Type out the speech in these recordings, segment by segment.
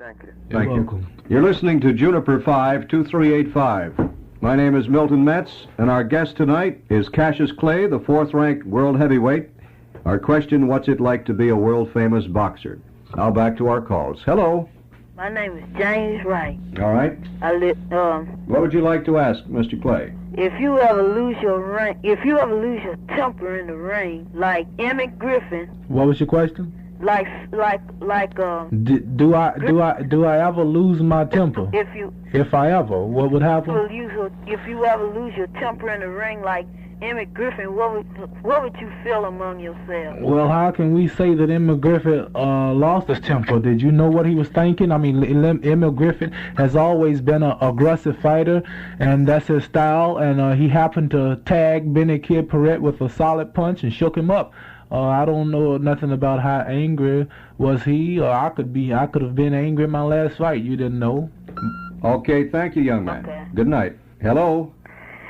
Thank you. You're welcome. You're listening to Juniper 52385. My name is Milton Metz, and our guest tonight is Cassius Clay, the 4th-ranked world heavyweight. Our question, what's it like to be a world-famous boxer? Now back to our calls. Hello. My name is James Wright. All right. What would you like to ask, Mr. Clay? If you ever lose your temper in the ring, like Emmett Griffin. What was your question? Do I ever lose my temper? If I ever, what would happen? If you ever lose your temper in the ring, like Emmett Griffin, what would you feel among yourselves? Well, how can we say that Emmett Griffin lost his temper? Did you know what he was thinking? I mean, Emmett Griffin has always been an aggressive fighter, and that's his style, and he happened to tag Benny Kid Paret with a solid punch and shook him up. I don't know nothing about how angry was he, or I could have been angry in my last fight. You didn't know. Okay, thank you, young man. Okay. Good night. Hello.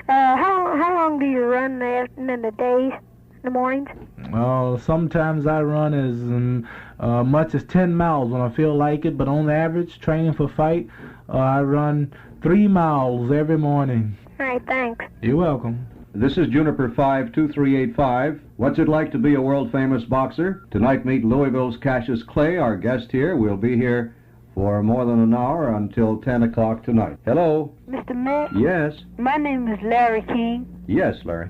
How long do you run in the days, in the mornings? Sometimes I run as much as 10 miles when I feel like it, but on average, training for fight, I run 3 miles every morning. All right, thanks. You're welcome. This is Juniper 52385. What's it like to be a world-famous boxer? Tonight, meet Louisville's Cassius Clay, our guest here. We'll be here for more than an hour until 10 o'clock tonight. Hello? Mr. Matt? Yes? My name is Larry King. Yes, Larry.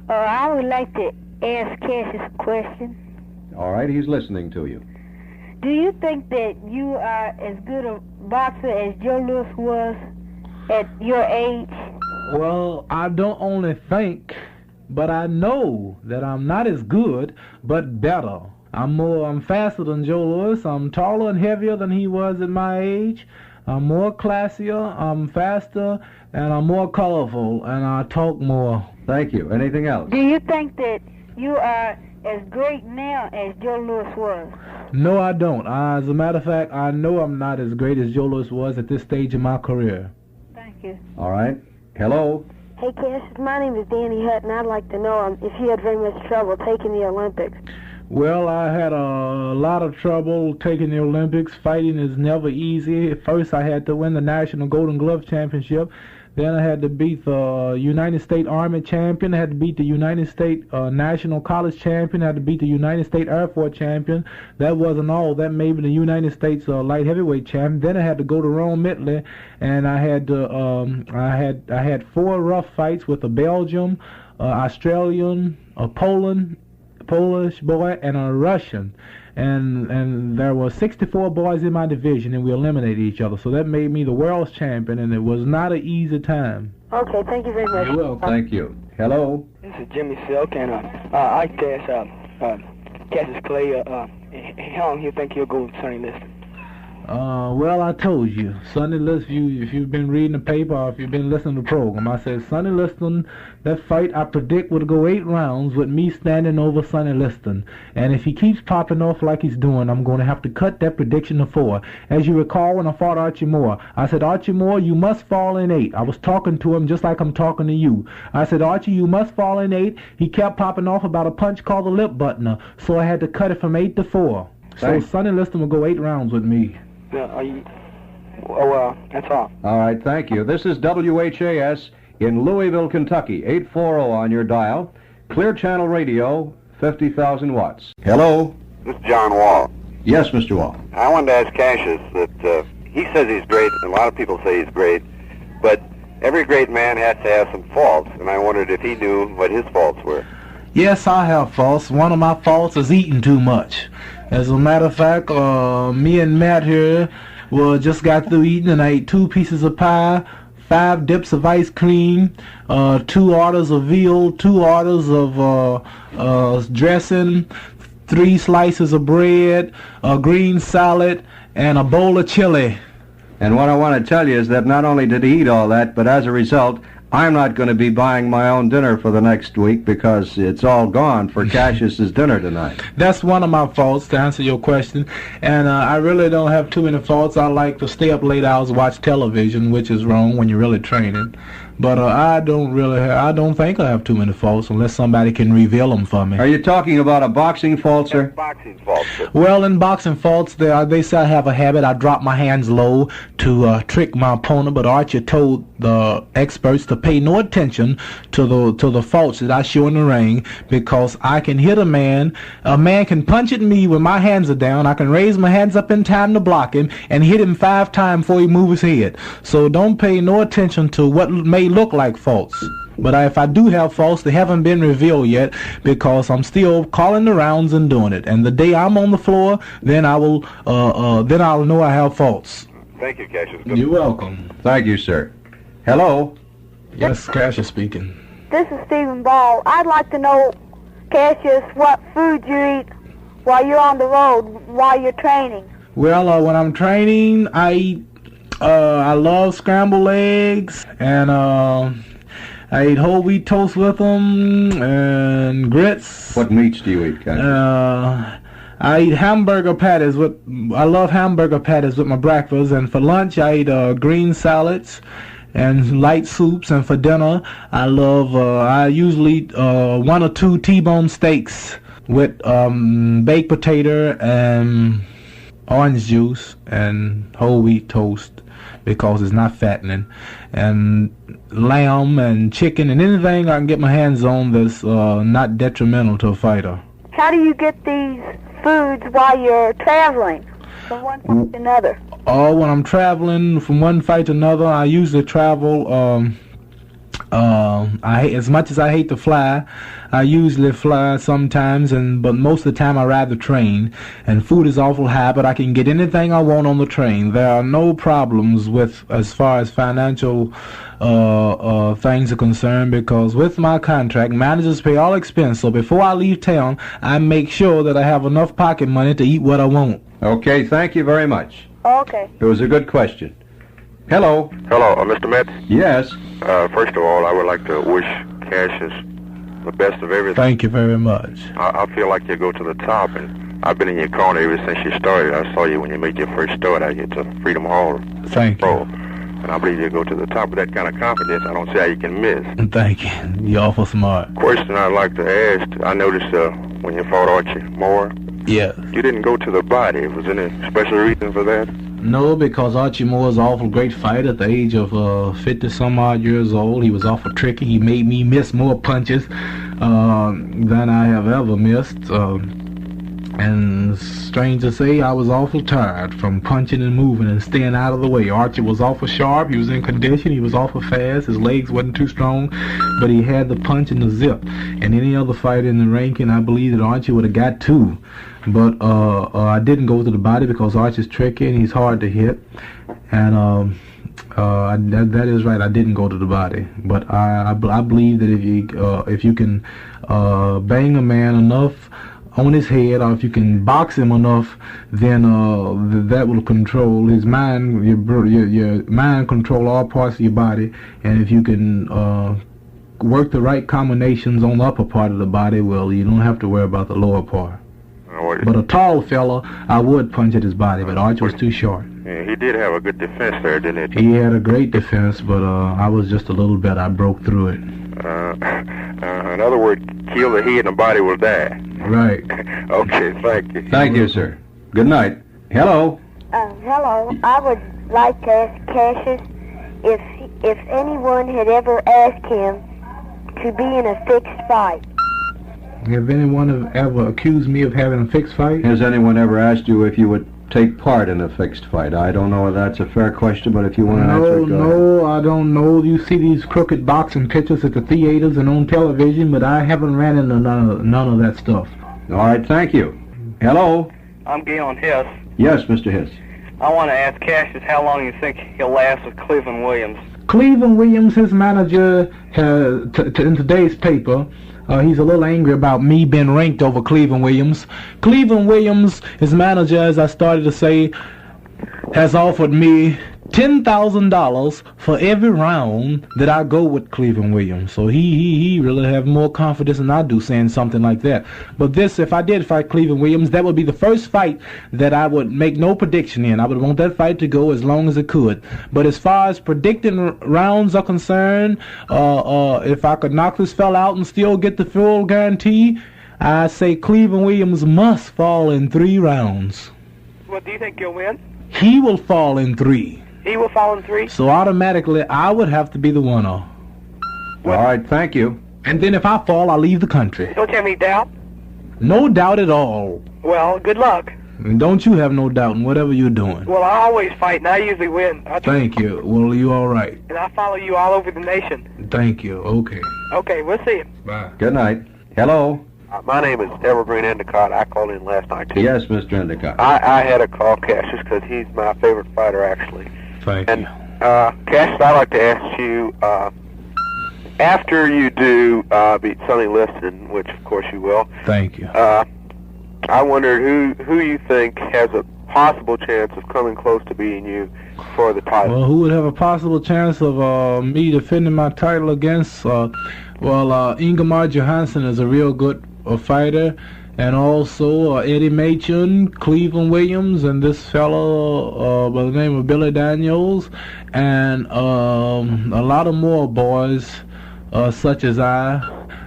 I would like to ask Cassius a question. All right, he's listening to you. Do you think that you are as good a boxer as Joe Louis was at your age? Well, I don't only think, but I know that I'm not as good, but better. I'm faster than Joe Louis. I'm taller and heavier than he was at my age. I'm more classier, I'm faster, and I'm more colorful, and I talk more. Thank you. Anything else? Do you think that you are as great now as Joe Louis was? No, I don't. As a matter of fact, I know I'm not as great as Joe Louis was at this stage in my career. Thank you. All right. Hello? Hey, Cassius, my name is Danny Hutton. I'd like to know if you had very much trouble taking the Olympics. Well, I had a lot of trouble taking the Olympics. Fighting is never easy. At first, I had to win the National Golden Glove Championship. Then I had to beat the United States Army champion. I had to beat the United States National College champion. I had to beat the United States Air Force champion. That wasn't all. That made me the United States light heavyweight champion. Then I had to go to Rome, Italy, and I had to, I had 4 rough fights with a Belgian, Australian, a Polish boy, and a Russian. And there were 64 boys in my division, and we eliminated each other. So that made me the world's champion, and it was not an easy time. Okay, thank you very much. You're welcome. Thank you. Hello? This is Jimmy Silk, and I like to ask Cassius Clay, how long do you think he'll go with Sonny Liston? Well, I told you, Sonny Liston, if you've been reading the paper or if you've been listening to the program, I said Sonny Liston, that fight I predict would go 8 rounds with me standing over Sonny Liston. And if he keeps popping off like he's doing, I'm going to have to cut that prediction to 4. As you recall, when I fought Archie Moore, I said, Archie Moore, you must fall in 8. I was talking to him just like I'm talking to you. I said, Archie, you must fall in 8. He kept popping off about a punch called the lip buttoner, so I had to cut it from 8 to 4. Thanks. So Sonny Liston will go 8 rounds with me. That's all. All right, thank you. This is WHAS in Louisville, Kentucky, 840 on your dial. Clear Channel Radio, 50,000 watts. Hello? This is John Wall. Yes, Mr. Wall. I wanted to ask Cassius that he says he's great, and a lot of people say he's great, but every great man has to have some faults, and I wondered if he knew what his faults were. Yes, I have faults. One of my faults is eating too much. As a matter of fact, me and Matt here just got through eating, and I ate 2 pieces of pie, 5 dips of ice cream, 2 orders of veal, 2 orders of dressing, 3 slices of bread, a green salad, and a bowl of chili. And what I want to tell you is that not only did he eat all that, but as a result, I'm not going to be buying my own dinner for the next week because it's all gone for Cassius's dinner tonight. That's one of my faults, to answer your question. And I really don't have too many faults. I like to stay up late hours, watch television, which is wrong when you're really training. But I don't think I have too many faults unless somebody can reveal them for me. Are you talking about a boxing fault, sir? Boxing faults, sir. Well, in boxing faults, they say I have a habit. I drop my hands low to trick my opponent, but Archie told the experts to pay no attention to the faults that I show in the ring, because I can hit a man. A man can punch at me when my hands are down. I can raise my hands up in time to block him and hit him 5 times before he moves his head. So don't pay no attention to what may look like faults. But if I do have faults, they haven't been revealed yet, because I'm still calling the rounds and doing it. And the day I'm on the floor, then I'll know I have faults. Thank you, Cassius. You're welcome. Thank you, sir. Hello? Yes, Cassius speaking. This is Stephen Ball. I'd like to know, Cassius, what food you eat while you're on the road, while you're training. Well, when I'm training, I love scrambled eggs, and I eat whole wheat toast with them, and grits. What meats do you eat, Cassius? I eat hamburger patties I love hamburger patties with my breakfast, and for lunch I eat green salads and light soups, and for dinner I usually eat 1 or 2 T-bone steaks with baked potato and orange juice and whole wheat toast, because it's not fattening, and lamb and chicken and anything I can get my hands on that's not detrimental to a fighter. How do you get these foods while you're traveling from one fight to another? Oh, when I'm traveling from one fight to another, I usually travel. As much as I hate to fly, I usually fly sometimes, but most of the time I ride the train. And food is awful high, but I can get anything I want on the train. There are no problems with as far as financial things are concerned, because with my contract, managers pay all expense. So before I leave town, I make sure that I have enough pocket money to eat what I want. Okay, thank you very much. Okay. It was a good question. Hello? Hello, Mr. Metz. Yes? First of all, I would like to wish Cassius the best of everything. Thank you very much. I feel like you go to the top, and I've been in your corner ever since you started. I saw you when you made your first start out here to Freedom Hall. Thank you. And I believe you go to the top with that kind of confidence. I don't see how you can miss. Thank you. You're awful smart. Question I'd like to ask, I noticed when you fought Archie Moore, Yes. you didn't go to the body. Was there any special reason for that? No, because Archie Moore is an awful great fighter. At the age of 50-some-odd years old, he was awful tricky. He made me miss more punches than I have ever missed. And strange to say, I was awful tired from punching and moving and staying out of the way. Archie was awful sharp. He was in condition. He was awful fast. His legs wasn't too strong, but he had the punch and the zip. And any other fighter in the ranking, I believe that Archie would have got 2. But I didn't go to the body because Archie's tricky and he's hard to hit. And that is right. I didn't go to the body. But I believe that if you can bang a man enough on his head, or if you can box him enough, then that will control his mind. Your mind control all parts of your body, and if you can work the right combinations on the upper part of the body, well, you don't have to worry about the lower part. But a tall fella, I would punch at his body, but Archie was too short. Yeah, he did have a good defense there, didn't he? He had a great defense, but I was just a little bit. I broke through it. In other words, kill the head and the body will die. Right. Okay, thank you. Thank you, sir. Good night. Hello? Hello. I would like to ask Cassius if anyone had ever asked him to be in a fixed fight. Have anyone ever accused me of having a fixed fight? Has anyone ever asked you if you would take part in a fixed fight? I don't know if that's a fair question, but if you want to answer it, go ahead. No, I don't know. You see these crooked boxing pictures at the theaters and on television, but I haven't ran into none of that stuff. All right, thank you. Hello? I'm Galen Hiss. Yes, Mr. Hiss. I want to ask Cassius how long you think he'll last with Cleveland Williams. Cleveland Williams, his manager, in today's paper, he's a little angry about me being ranked over Cleveland Williams. Cleveland Williams, his manager, as I started to say, has offered me $10 $10,000 for every round that I go with Cleveland Williams. So he really have more confidence than I do saying something like that. But this, if I did fight Cleveland Williams, that would be the first fight that I would make no prediction in. I would want that fight to go as long as it could. But as far as predicting rounds are concerned, if I could knock this fella out and still get the full guarantee, I say Cleveland Williams must fall in 3 rounds. Well, do you think you'll win? He will fall in 3. He will fall in 3? So automatically, I would have to be the winner. All right, thank you. And then if I fall, I'll leave the country. Don't you have any doubt? No doubt at all. Well, good luck. And don't you have no doubt in whatever you're doing. Well, I always fight, and I usually win. Thank you. Well, you all right. And I follow you all over the nation. Thank you. Okay. Okay, we'll see you. Bye. Good night. Hello. My name is Evergreen Endicott. I called in last night, too. Yes, Mr. Endicott. I had to call Cassius because he's my favorite fighter, actually. Thank And, you. Cassius, I'd like to ask you, after you do beat Sonny Liston, which, of course, you will, Thank you. I wondered who you think has a possible chance of coming close to beating you for the title. Well, who would have a possible chance of me defending my title against? Ingemar Johansson is a real good fighter, and also Eddie Machen, Cleveland Williams, and this fellow by the name of Billy Daniels, and a lot of more boys such as I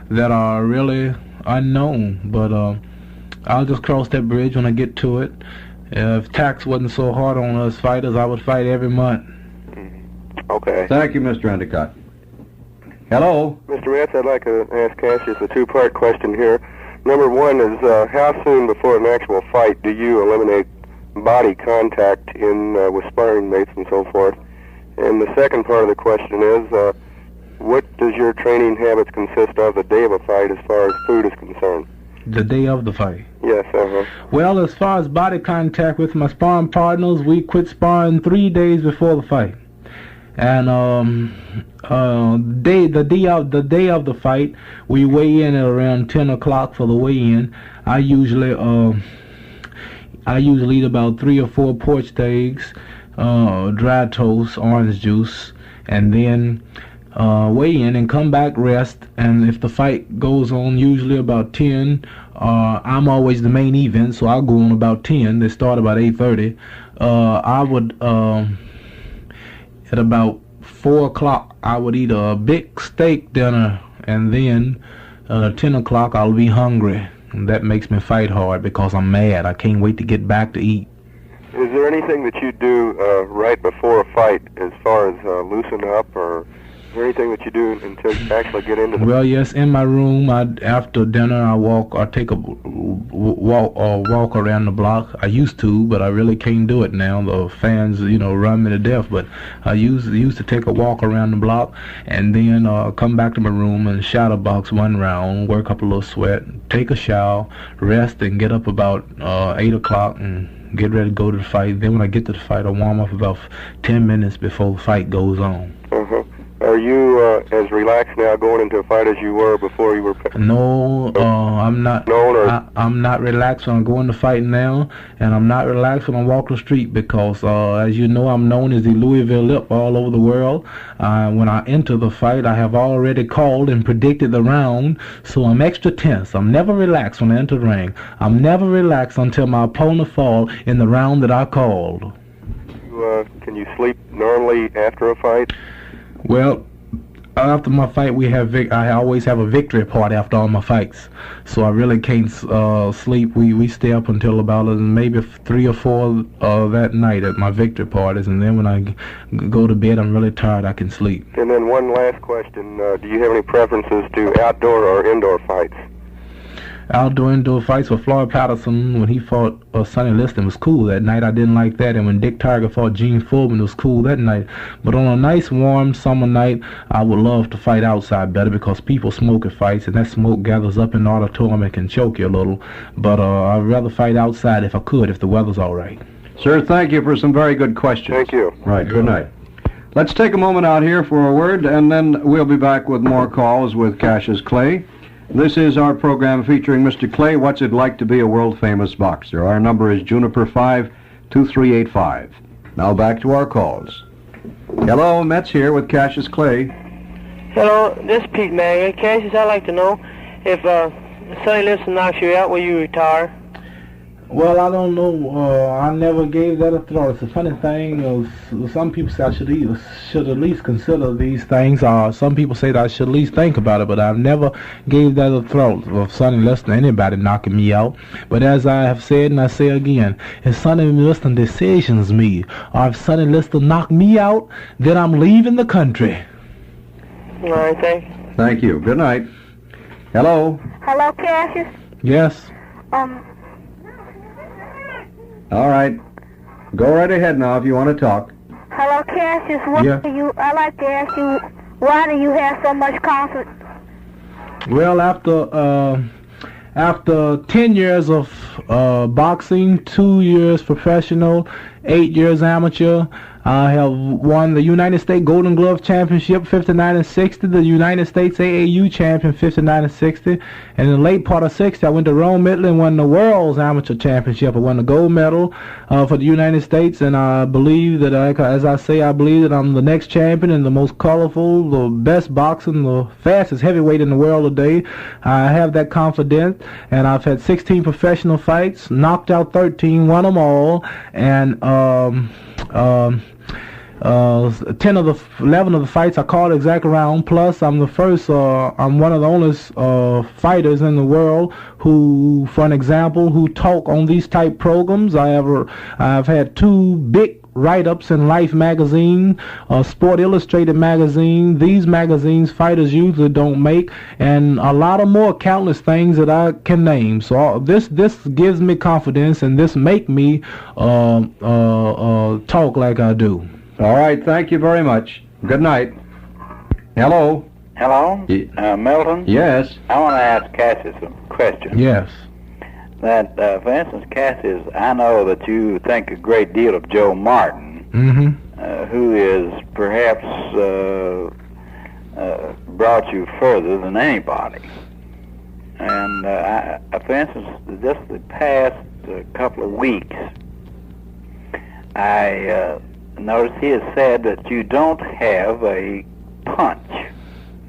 that are really unknown. But I'll just cross that bridge when I get to it. If tax wasn't so hard on us fighters, I would fight every month. Okay. Thank you, Mr. Endicott. Hello. Mr. Metz, I'd like to ask Cassius a two-part question here. Number one is, how soon before an actual fight do you eliminate body contact with sparring mates and so forth? And the second part of the question is, what does your training habits consist of the day of a fight as far as food is concerned? The day of the fight? Yes, Well, as far as body contact with my sparring partners, we quit sparring 3 days before the fight. And the day of the fight, we weigh in at around 10 o'clock for the weigh-in. I usually eat about 3 or 4 poached eggs, dry toast, orange juice, and then weigh in and come back, rest. And if the fight goes on usually about 10, I'm always the main event, so I'll go on about 10. They start about 8:30. I would at about 4 o'clock, I would eat a big steak dinner, and then 10 o'clock, I'll be hungry. And that makes me fight hard because I'm mad. I can't wait to get back to eat. Is there anything that you do right before a fight as far as loosen up, or is there anything that you do until you actually get into the... Well, yes, in my room, after dinner, I take a walk around the block. I used to, but I really can't do it now. The fans, run me to death. But I used to take a walk around the block, and then come back to my room and shadow box 1 round, work up a little sweat, take a shower, rest, and get up about 8 o'clock and get ready to go to the fight. Then when I get to the fight, I warm up about 10 minutes before the fight goes on. Are you as relaxed now going into a fight as you were before you were... No, I'm not. I'm not relaxed when I'm going to fight now, and I'm not relaxed when I walk the street because, as you know, I'm known as the Louisville Lip all over the world. When I enter the fight, I have already called and predicted the round, so I'm extra tense. I'm never relaxed when I enter the ring. I'm never relaxed until my opponent falls in the round that I called. Can you sleep normally after a fight? Well, after my fight, I always have a victory party after all my fights, so I really can't sleep. We stay up until about maybe 3 or 4 that night at my victory parties, and then when I go to bed, I'm really tired. I can sleep. And then one last question: do you have any preferences to outdoor or indoor fights? Indoor fights with Floyd Patterson when he fought Sonny Liston was cool that night. I didn't like that. And when Dick Tiger fought Gene Foreman, it was cool that night. But on a nice warm summer night, I would love to fight outside better because people smoke at fights, and that smoke gathers up in the auditorium and can choke you a little. But I'd rather fight outside if I could, if the weather's all right. Sir, thank you for some very good questions. Thank you. Right, good night. Let's take a moment out here for a word, and then we'll be back with more calls with Cassius Clay. This is our program featuring Mr. Clay, What's It Like to Be a World-Famous Boxer? Our number is Juniper 52385. Now back to our calls. Hello, Metz here with Cassius Clay. Hello, this is Pete Maggie. Cassius, I'd like to know if Sonny Liston knocks you out, will you retire? Well, I don't know. I never gave that a thought. It's a funny thing. Some people say I should at least consider these things. Some people say that I should at least think about it, but I've never gave that a thought of Sonny Liston or anybody knocking me out. But as I have said, and I say again, if Sonny Liston decisions me, or if Sonny Liston knock me out, then I'm leaving the country. All right, thank you. Thank you. Good night. Hello. Hello, Cassius. Yes. All right. Go right ahead now if you want to talk. Hello, Cassius. I'd like to ask you, why do you have so much confidence? Well, after 10 years of boxing, 2 years professional, 8 years amateur, I have won the United States Golden Glove Championship 59 and 60, the United States AAU Champion 59 and 60, and in the late part of 60 I went to Rome, Italy and won the World's Amateur Championship. I won the gold medal for the United States, and I believe that, as I say, I believe that I'm the next champion and the most colorful, the best boxing, the fastest heavyweight in the world today. I have that confidence, and I've had 16 professional fights, knocked out 13, won them all, and 11 of the fights I called exact round. Plus, I'm one of the only fighters in the world who, for an example, who talk on these type programs. I've had 2 big write-ups in Life magazine, Sport Illustrated magazine. These magazines fighters usually don't make, and a lot of more countless things that I can name. So this gives me confidence, and this make me talk like I do. All right. Thank you very much. Good night. Hello. Hello? Milton? Yes. I want to ask Cassius a question. Yes. That, for instance, Cassius, I know that you think a great deal of Joe Martin, who is perhaps brought you further than anybody. And, for instance, just the past couple of weeks, I noticed he has said that you don't have a punch.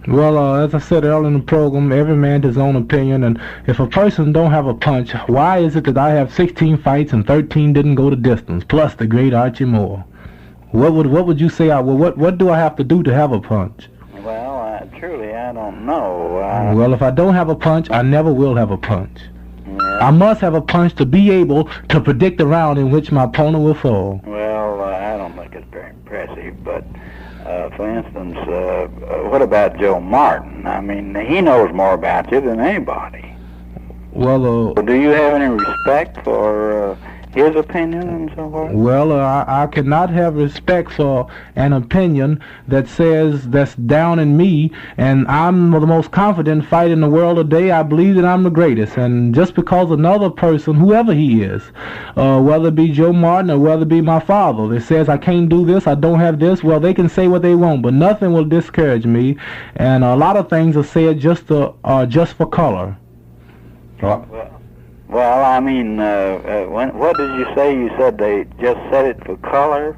Well, as I said earlier in the program, every man his own opinion, and if a person don't have a punch, why is it that I have 16 fights and 13 didn't go the distance, plus the great Archie Moore? What would you say? What do I have to do to have a punch? Well, truly, I don't know. Well, if I don't have a punch, I never will have a punch. Yeah. I must have a punch to be able to predict the round in which my opponent will fall. Well, I don't think it's very impressive, but for instance, what about Joe Martin? I mean, he knows more about you than anybody. Well, do you have any respect for his opinion and so forth? Well, I cannot have respect for an opinion that says that's down in me, and I'm the most confident fighter in the world today. I believe that I'm the greatest, and just because another person, whoever he is, whether it be Joe Martin or whether it be my father, that says I can't do this, I don't have this, well, they can say what they want, but nothing will discourage me, and a lot of things are said just for color. Well, I mean, what did you say? You said they just said it for color?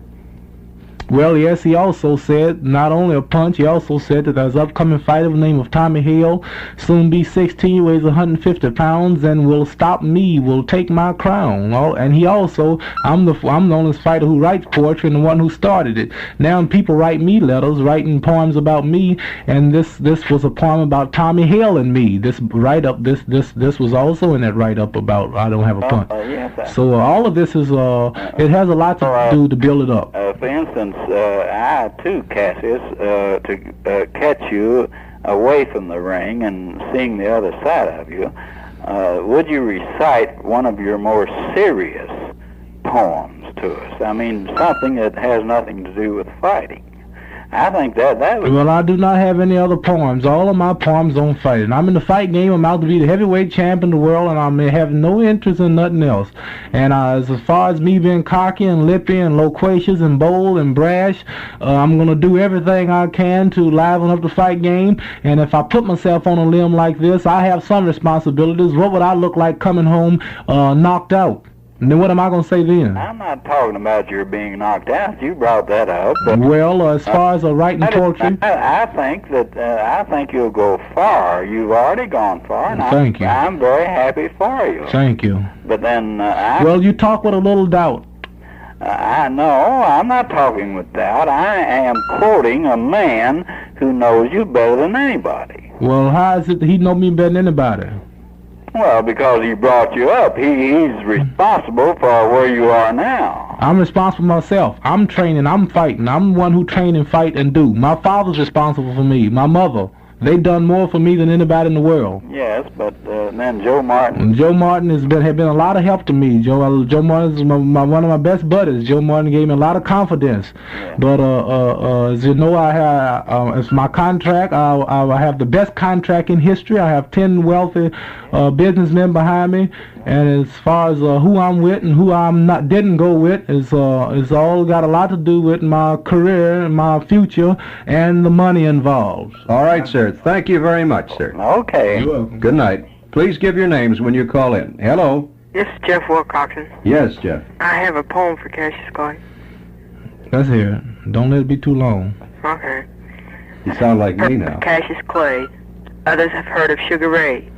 Well, yes, he also said, not only a punch, he also said that there's an upcoming fighter by the name of Tommy Hale, soon be 16, weighs 150 pounds, and will stop me, will take my crown. And he also, I'm the only fighter who writes poetry and the one who started it. Now people write me letters, writing poems about me, and this was a poem about Tommy Hale and me. This write-up, this was also in that write-up about I don't have a punch. Yes, so all of this is, it has a lot to do to build it up. For instance, I too, Cassius, to catch you away from the ring and seeing the other side of you, would you recite one of your more serious poems to us? I mean, something that has nothing to do with fighting. I think that would... Well, I do not have any other poems. All of my poems on fighting. I'm in the fight game. I'm out to be the heavyweight champion of the world, and I may have no interest in nothing else. And as far as me being cocky and lippy and loquacious and bold and brash, I'm going to do everything I can to liven up the fight game. And if I put myself on a limb like this, I have some responsibilities. What would I look like coming home knocked out? Then what am I going to say then? I'm not talking about your being knocked out. You brought that up. But, Well, as far as writing poetry, I think you'll go far. You've already gone far, and Thank you. I'm very happy for you. Thank you. But then, Well, you talk with a little doubt. I know, I'm not talking with doubt. I am quoting a man who knows you better than anybody. Well, how is it that he know me better than anybody? Well, because he brought you up. He's responsible for where you are now. I'm responsible myself. I'm training. I'm fighting. I'm the one who train and fight and do. My father's responsible for me. My mother. They done more for me than anybody in the world. Yes, but then Joe Martin. And Joe Martin have been a lot of help to me. Joe Martin is one of my best buddies. Joe Martin gave me a lot of confidence. Yeah. But as you know, I have it's my contract. I have the best contract in history. I have 10 wealthy businessmen behind me. And as far as who I'm with and who I'm not didn't go with is all got a lot to do with my career and my future and the money involved. All right, sir. Thank you very much, sir. Okay. You're welcome. Good night. Please give your names when you call in. Hello? This is Jeff Wilcoxon. Yes, Jeff. I have a poem for Cassius Clay. Let's hear it. Don't let it be too long. Okay. You sound like me now. Cassius Clay. Others have heard of Sugar Ray.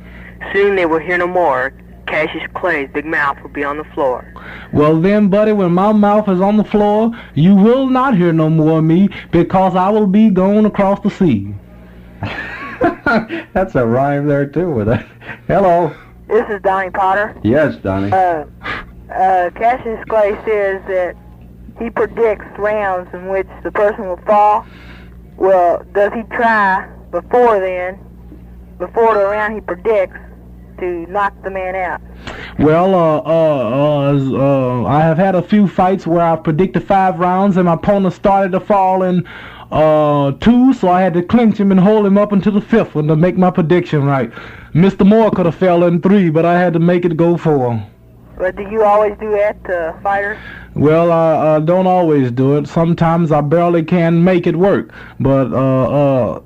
Soon they will hear no more. Cassius Clay's big mouth will be on the floor. Well then, buddy, when my mouth is on the floor, you will not hear no more of me because I will be going across the sea. That's a rhyme there, too, with that. Hello? This is Donnie Potter. Yes, Donnie. Cassius Clay says that he predicts rounds in which the person will fall. Well, does he try before the round he predicts, to knock the man out? Well, I have had a few fights where I predicted 5 rounds and my opponent started to fall in 2, so I had to clinch him and hold him up until the 5th one to make my prediction right. Mr. Moore could have fell in 3, but I had to make it go 4. But do you always do that to fighters? Well, I don't always do it. Sometimes I barely can make it work. But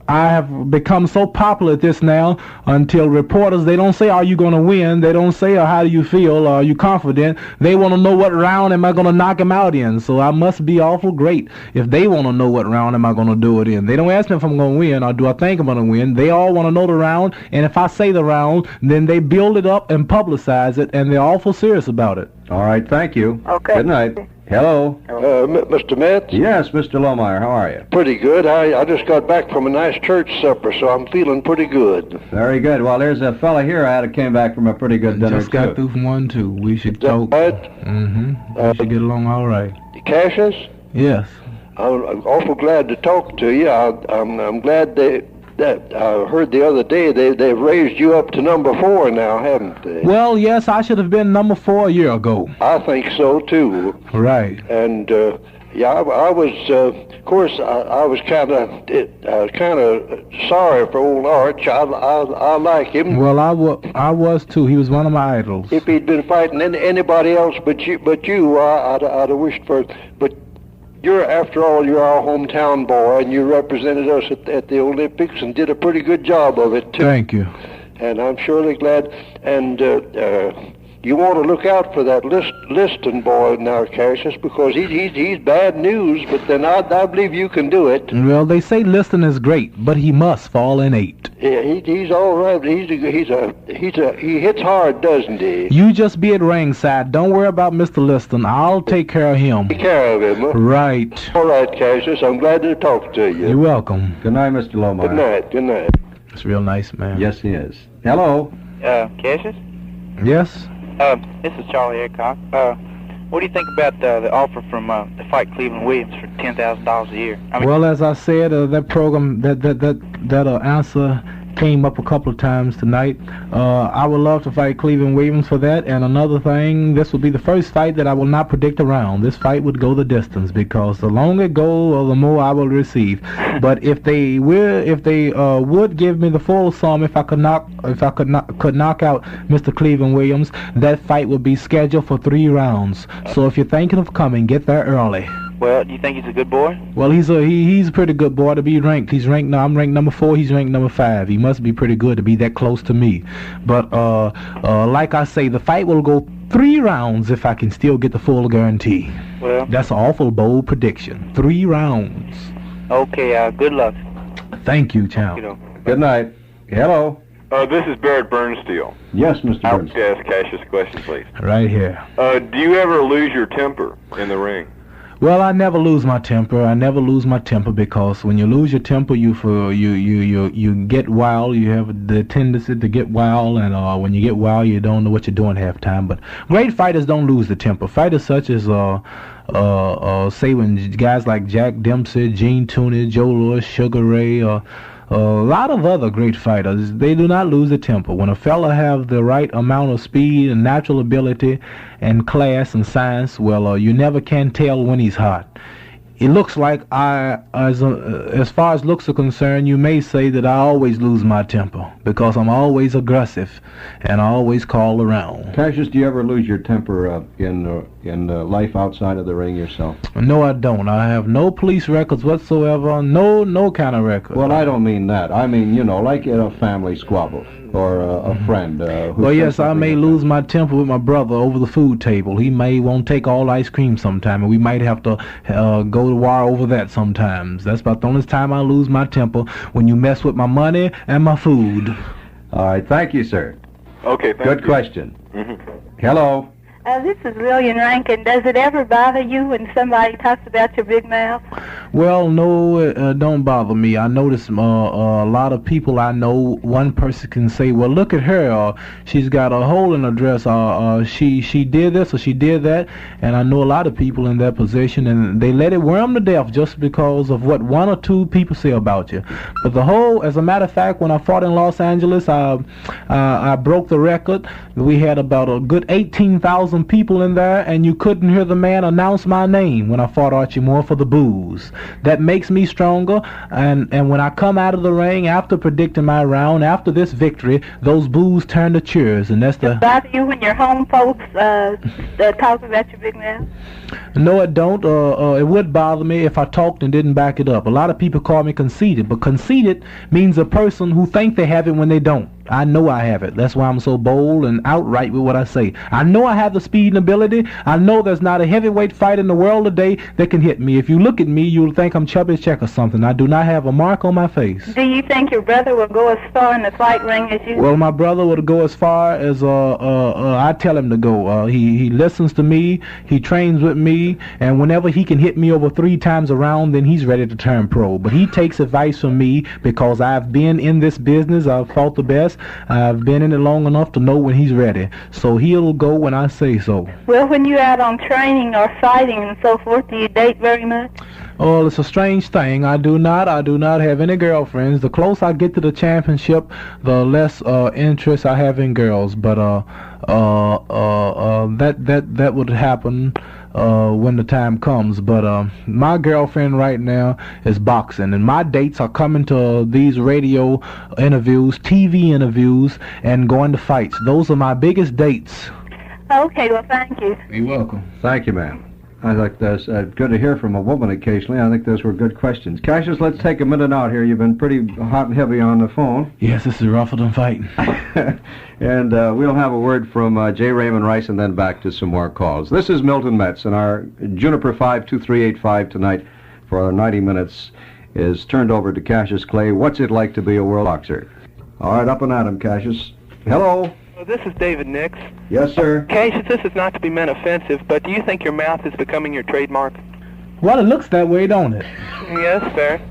I have become so popular at this now until reporters, they don't say, are you going to win? They don't say, how do you feel? Are you confident? They want to know what round am I going to knock him out in. So I must be awful great if they want to know what round am I going to do it in. They don't ask me if I'm going to win or do I think I'm going to win. They all want to know the round. And if I say the round, then they build it up and publicize it. And they're awful serious about it. All right, thank you. Okay. Good night. Hello? Mr. Metz? Yes, Mr. Lohmeyer, how are you? Pretty good. I just got back from a nice church supper, so I'm feeling pretty good. Very good. Well, there's a fella here that came back from a pretty good dinner, Just got through from one, too. We should talk. Right? We should get along all right. Cassius? Yes. I'm awful glad to talk to you. I'm glad that I heard the other day they've raised you up to number 4 now, haven't they? Well, yes, I should have been number 4 a year ago. I think so too. Right. And I was, of course, I was kind of sorry for old Arch. I like him. Well, I was too. He was one of my idols. If he'd been fighting anybody else but you, I'd have wished for. But after all, you're our hometown boy, and you represented us at the Olympics and did a pretty good job of it, too. Thank you. And I'm surely glad. And you want to look out for that Liston boy now, Cassius, because he's bad news, but then I believe you can do it. Well, they say Liston is great, but he must fall in 8. Yeah, he's all right. He hits hard, doesn't he? You just be at ringside. Don't worry about Mr. Liston. I'll take care of him. Take care of him, huh? Right. All right, Cassius. I'm glad to talk to you. You're welcome. Good night, Mr. Lohmeyer. Good night. Good night. It's real nice, man. Yes, he is. Hello? Cassius? Yes? This is Charlie Aycock. What do you think about the offer from the fight Cleveland Williams for $10,000 a year? Well, as I said, that program, that answer came up a couple of times tonight. I would love to fight Cleveland Williams for that. And another thing, this will be the first fight that I will not predict a round. This fight would go the distance because the longer it goes, the more I will receive. But if they would give me the full sum, if I could knock out Mr. Cleveland Williams, that fight would be scheduled for 3 rounds. So if you're thinking of coming, get there early. Well, do you think he's a good boy? Well, he's a pretty good boy to be ranked. He's ranked now. I'm ranked number 4. He's ranked number 5. He must be pretty good to be that close to me. But like I say, the fight will go 3 rounds if I can still get the full guarantee. Well, that's an awful bold prediction. 3 rounds. Okay. Good luck. Thank you, Chow. Good night. Hello. This is Barrett Burnsteel. Yes, Mr. Burnsteel. I would ask Cassius a question, please. Right here. Do you ever lose your temper in the ring? Well, I never lose my temper. I never lose my temper because when you lose your temper, you get wild. You have the tendency to get wild, and when you get wild, you don't know what you're doing half time. But great fighters don't lose the temper. Fighters such as say when guys like Jack Dempsey, Gene Tooney, Joe Louis, Sugar Ray, a lot of other great fighters, they do not lose their temper. When a fella have the right amount of speed and natural ability and class and science, well, you never can tell when he's hot. It looks like as far as looks are concerned, you may say that I always lose my temper because I'm always aggressive and I always call around. Cassius, do you ever lose your temper in life outside of the ring yourself? No, I don't. I have no police records whatsoever. No kind of record. Well, I don't mean that. I mean, like in a family squabble or a friend. Well, yes, I may lose my temper with my brother over the food table. He may won't take all ice cream sometime, and we might have to go to war over that sometimes. That's about the only time I lose my temper, when you mess with my money and my food. All right, thank you, sir. Okay, thank you. Good question. Mm-hmm. Hello. This is Lillian Rankin. Does it ever bother you when somebody talks about your big mouth? Well, no, it don't bother me. I notice a lot of people I know, one person can say, well, look at her, she's got a hole in her dress, she did this or she did that, and I know a lot of people in that position, and they let it worm to death just because of what 1 or 2 people say about you. But the whole, as a matter of fact, when I fought in Los Angeles, I broke the record. We had about a good 18,000 people in there, and you couldn't hear the man announce my name when I fought Archie Moore for the boos. That makes me stronger, and when I come out of the ring after predicting my round, after this victory, those boos turn to cheers, and that's the... Does it bother you when your home folks talk about your big mouth? No, it don't. It would bother me if I talked and didn't back it up. A lot of people call me conceited, but conceited means a person who think they have it when they don't. I know I have it. That's why I'm so bold and outright with what I say. I know I have the speed and ability. I know there's not a heavyweight fighter in the world today that can hit me. If you look at me, you'll think I'm Chubby Check or something. I do not have a mark on my face. Do you think your brother will go as far in the fight ring as you? Well, my brother would go as far as I tell him to go. He listens to me. He trains with me, and whenever he can hit me over 3 times around, then he's ready to turn pro. But he takes advice from me because I've been in this business. I've fought the best. I've been in it long enough to know when he's ready. So he'll go when I say so. Well, when you're out on training or fighting and so forth, do you date very much? Oh, it's a strange thing. I do not have any girlfriends. The closer I get to the championship, the less interest I have in girls. But that would happen when the time comes. But my girlfriend right now is boxing, and my dates are coming to these radio interviews, TV interviews, and going to fights. Those are my biggest dates. Okay, well, thank you. You're welcome. Thank you, ma'am. I think that's good to hear from a woman occasionally. I think those were good questions. Cassius, let's take a minute out here. You've been pretty hot and heavy on the phone. Yes, this is rougher than fighting. And we'll have a word from J. Raymond Rice and then back to some more calls. This is Milton Metz, and our Juniper 52385 tonight for our 90 minutes is turned over to Cassius Clay. What's it like to be a world boxer? All right, up and at him, Cassius. Hello. This is David Nix. Yes, sir. Cassius, this is not to be meant offensive, but do you think your mouth is becoming your trademark? Well, it looks that way, don't it? Yes, fair.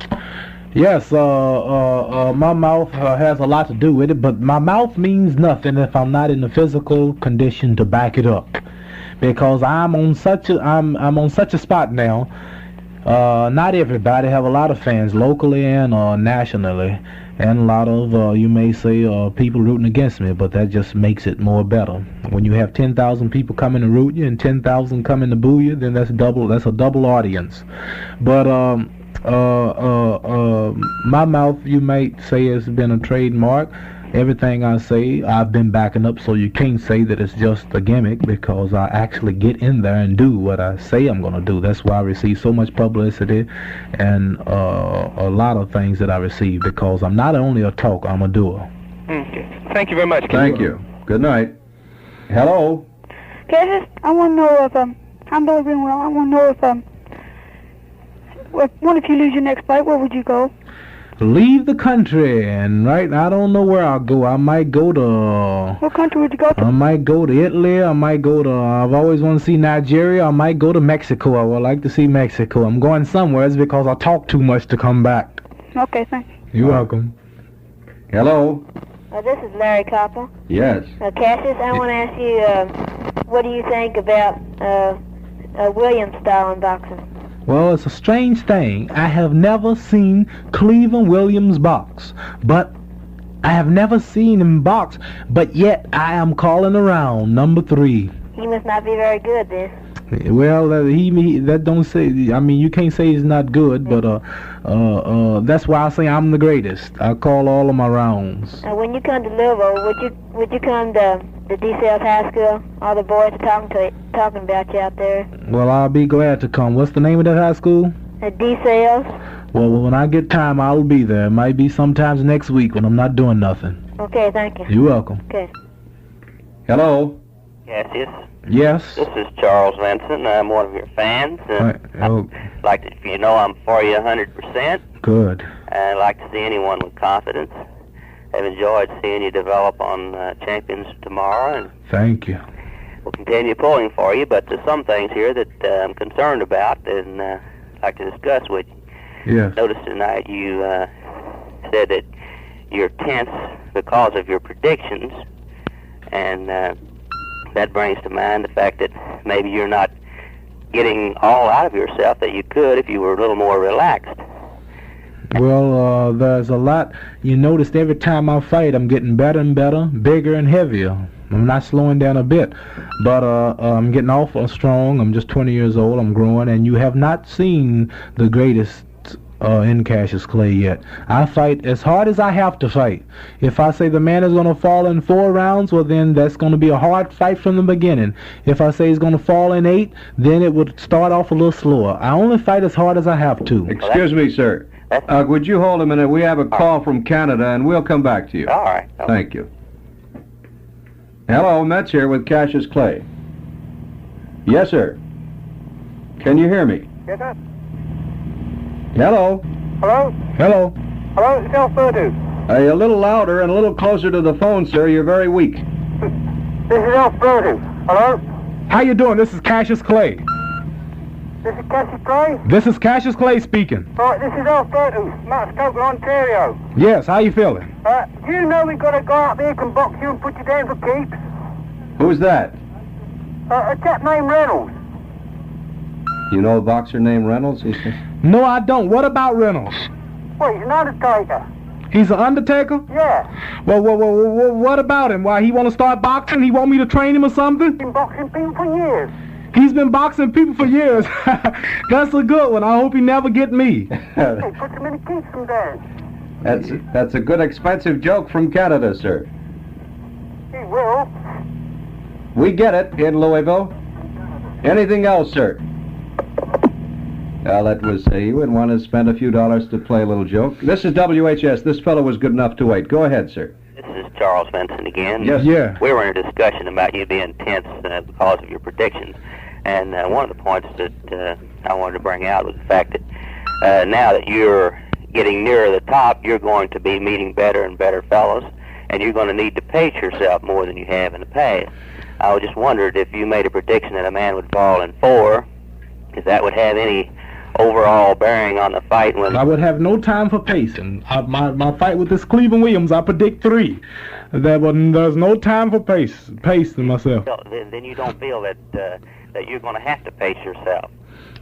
Yes, my mouth has a lot to do with it, but my mouth means nothing if I'm not in the physical condition to back it up, because I'm on such a spot now. Not everybody have a lot of fans locally and nationally, and a lot of you may say people rooting against me, but that just makes it more better. When you have 10,000 people coming to root you and 10,000 coming to boo you, then that's a double audience. But my mouth, you might say, has been a trademark. everything I say, I've been backing up, so you can't say that it's just a gimmick because I actually get in there and do what I say I'm going to do. That's why I receive so much publicity and a lot of things that I receive because I'm not only a talker, I'm a doer. Okay. Thank you very much. Thank you. Good night. Hello? Cassius, I want to know if, I'm doing really well. I want to know if you lose your next fight, where would you go? Leave the country, and I don't know where I'll go. I might go to... What country would you go to? I might go to Italy. I might go to... I've always wanted to see Nigeria. I might go to Mexico. I would like to see Mexico. I'm going somewhere. It's because I talk too much to come back. Okay, thank you. You're welcome. Hello? This is Larry Copper. Yes. Cassius, I want to ask you, what do you think about Williams style in boxing? Well, it's a strange thing. I have never seen Cleveland Williams box, but I have never seen him box, but yet I am calling around number 3. He must not be very good then. Well, he that don't say. I mean, you can't say he's not good, but that's why I say I'm the greatest. I call all of my rounds. When you come to Louisville, would you come to the DCL High School? All the boys are talking about you out there. Well, I'll be glad to come. What's the name of that high school? DCL. Well, when I get time, I'll be there. It might be sometimes next week when I'm not doing nothing. Okay, thank you. You're welcome. Okay. Hello? Cassius. Yes. This is Charles Vincent. I'm one of your fans. I'd like to, you know, I'm for you 100%. Good. I'd like to see anyone with confidence. I've enjoyed seeing you develop on Champions tomorrow, and thank you. We'll continue pulling for you. But there's some things here that I'm concerned about, and I'd like to discuss with you. Yes. Noticed tonight you said that you're tense because of your predictions, and that brings to mind the fact that maybe you're not getting all out of yourself that you could if you were a little more relaxed. Well, there's a lot. You noticed every time I fight, I'm getting better and better, bigger and heavier. I'm not slowing down a bit, but I'm getting awful strong. I'm just 20 years old. I'm growing, and you have not seen the greatest in Cassius Clay yet. I fight as hard as I have to fight. If I say the man is going to fall in 4 rounds, well then that's going to be a hard fight from the beginning. If I say he's going to fall in 8, then it would start off a little slower. I only fight as hard as I have to. Excuse me, sir. Would you hold a minute? We have a call from Canada, and we'll come back to you. All right. Thank you. Hello, Metz here with Cassius Clay. Yes, sir. Can you hear me? Yes, sir. Hello? Hello? Hello? Hello, it's El Furdu. A little louder and a little closer to the phone, sir. You're very weak. This is El Furdu. Hello? How you doing? This is Cassius Clay. This is Cassius Clay? This is Cassius Clay speaking. Right, this is El Furdu, Muskoka, Ontario. Yes, how you feeling? Do you know we've got a guy up there who can box you and put you down for keeps? Who's that? A chap named Reynolds. You know a boxer named Reynolds? No, I don't. What about Reynolds? Well, he's an undertaker. He's an undertaker? Yeah. Well, what about him? Why, he want to start boxing? He want me to train him or something? He's been boxing people for years. He's been boxing people for years. That's a good one. I hope he never get me. Hey, put him in the keeps someday. That's a good expensive joke from Canada, sir. He will. We get it in Louisville. Anything else, sir? Well, that was, you wouldn't want to spend a few dollars to play a little joke. This is WHS. This fellow was good enough to wait. Go ahead, sir. This is Charles Vincent again. Yes. Yeah. We were in a discussion about you being tense because of your predictions. And one of the points that I wanted to bring out was the fact that now that you're getting nearer the top, you're going to be meeting better and better fellows, and you're going to need to pace yourself more than you have in the past. I just wondered if you made a prediction that a man would fall in 4, if that would have any overall bearing on the fight. When I would have no time for pacing. My fight with this Cleveland Williams, I predict 3. There's no time for pacing myself. Then you don't feel that you're going to have to pace yourself.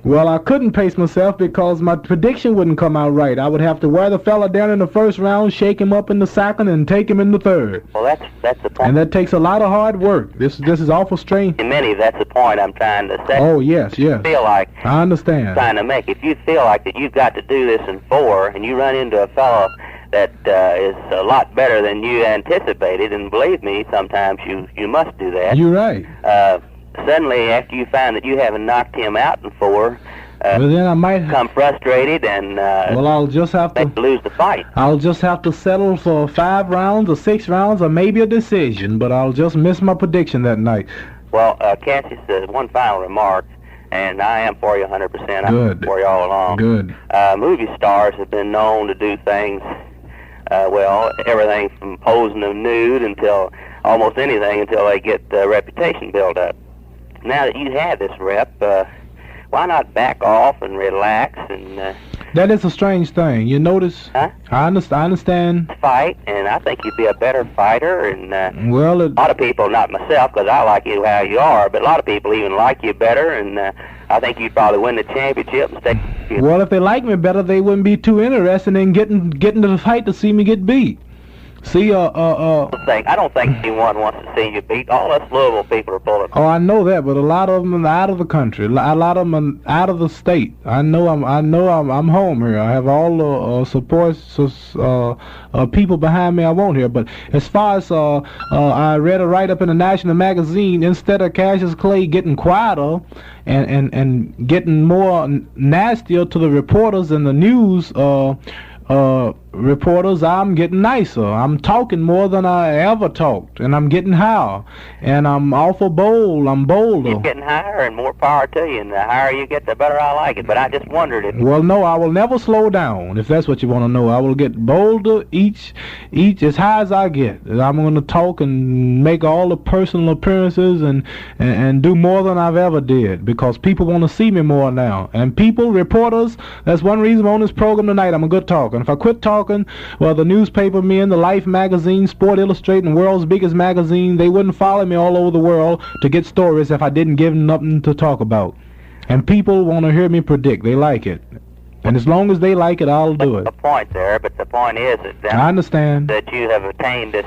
Well, I couldn't pace myself because my prediction wouldn't come out right. I would have to wear the fella down in the first round, shake him up in the second, and take him in the third. Well, that's the point. And that takes a lot of hard work. This is awful strange. In many, that's the point I'm trying to say. Oh, yes. Feel like I understand. Trying to make. If you feel like that you've got to do this in 4, and you run into a fellow that is a lot better than you anticipated, and believe me, sometimes you must do that. You're right. Suddenly, after you find that you haven't knocked him out in 4, well, then I might become frustrated and well, I'll just have to lose the fight. I'll just have to settle for 5 rounds or 6 rounds or maybe a decision, but I'll just miss my prediction that night. Well, Cassius, one final remark, and I am for you 100%. I'm for you all along. Good. Movie stars have been known to do things, well, everything from posing them nude until almost anything until they get reputation built up. Now that you have this rep, why not back off and relax and... that is a strange thing. You notice? Huh? I understand. Fight, and I think you'd be a better fighter, and well, a lot of people, not myself, because I like you how you are, but a lot of people even like you better, and I think you'd probably win the championship and stay... Well, if they like me better, they wouldn't be too interested in getting to the fight to see me get beat. See, I don't think anyone wants to see you beat. All us Louisville people are bullet. Oh, I know that, but a lot of them are out of the country. A lot of them are out of the state. I know I'm home here. I have all the support people behind me I want here. But as far as I read a write-up in a national magazine, instead of Cassius Clay getting quieter and getting more nastier to the reporters and the news reporters, I'm getting nicer. I'm talking more than I ever talked, and I'm getting higher, and I'm awful bold. I'm bolder. You're getting higher, and more power to you, and the higher you get, the better I like it. But I just wondered if... Well, no, I will never slow down, if that's what you want to know. I will get bolder each as high as I get. I'm going to talk and make all the personal appearances and do more than I've ever did, because people want to see me more now. And people, reporters, that's one reason I'm on this program tonight. I'm a good talker. And if I quit talking, well, the newspaper men, the Life magazine, Sport Illustrated, and world's biggest magazine, they wouldn't follow me all over the world to get stories if I didn't give them nothing to talk about. And people want to hear me predict. They like it. And as long as they like it, I'll do it. The point there, but the point is that I understand that you have attained this